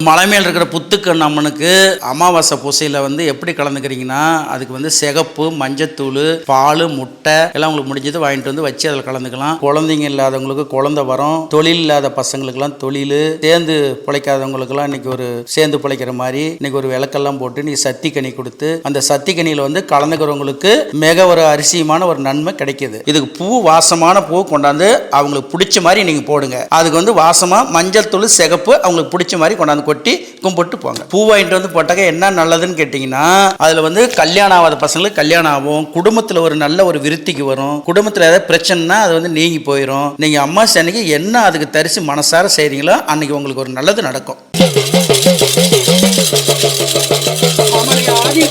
மலை மேல் இருக்கிற புத்துக்கண் அம்மனுக்கு அமாவாசை பூசையில் வந்து எப்படி கலந்துக்கிறீங்கன்னா, அதுக்கு வந்து சிகப்பு, மஞ்சத்தூள், பால், முட்டை எல்லாம் உங்களுக்கு முடிஞ்சது வாங்கிட்டு வந்து வச்சு அதில் கலந்துக்கலாம். குழந்தைங்க இல்லாதவங்களுக்கு குழந்தை வரும், தொழில் இல்லாத பசங்களுக்கெல்லாம் தொழில், சேர்ந்து பிழைக்காதவங்களுக்கெல்லாம் இன்னைக்கு ஒரு சேர்ந்து பிழைக்கிற மாதிரி இன்னைக்கு ஒரு விளக்கெல்லாம் போட்டு நீ சத்தி கனி கொடுத்து அந்த சத்தி கனியில் வந்து கலந்துக்கிறவங்களுக்கு மிக ஒரு அரிசியமான ஒரு நன்மை கிடைக்கிது. இதுக்கு பூ, வாசமான பூ கொண்டாந்து அவங்களுக்கு பிடிச்ச மாதிரி நீங்கள் போடுங்க. அதுக்கு வந்து வாசமாக மஞ்சள் தூள், சிகப்பு அவங்களுக்கு பிடிச்ச மாதிரி கொண்டாந்து கொட்டி கும்பிட்டு போங்க. பூ வாங்கிட்டு வந்து போட்டாக்க என்ன நல்லதுன்னு கேட்டிங்கன்னா, அதில் வந்து கல்யாணம் ஆகாத பசங்களுக்கு கல்யாணம் ஆகும், குடும்பத்தில் ஒரு நல்ல ஒரு விருத்திக்கு வரும், குடும்பத்தில் ஏதாவது பிரச்சனைனா அது வந்து நீங்கி போயிடும். நீங்கள் அமாவாசை அன்னைக்கு என்ன அதுக்கு தரிசி மனசார செய்கிறீங்களோ அன்னைக்கு உங்களுக்கு ஒரு நல்லது நடக்கும். ஆதி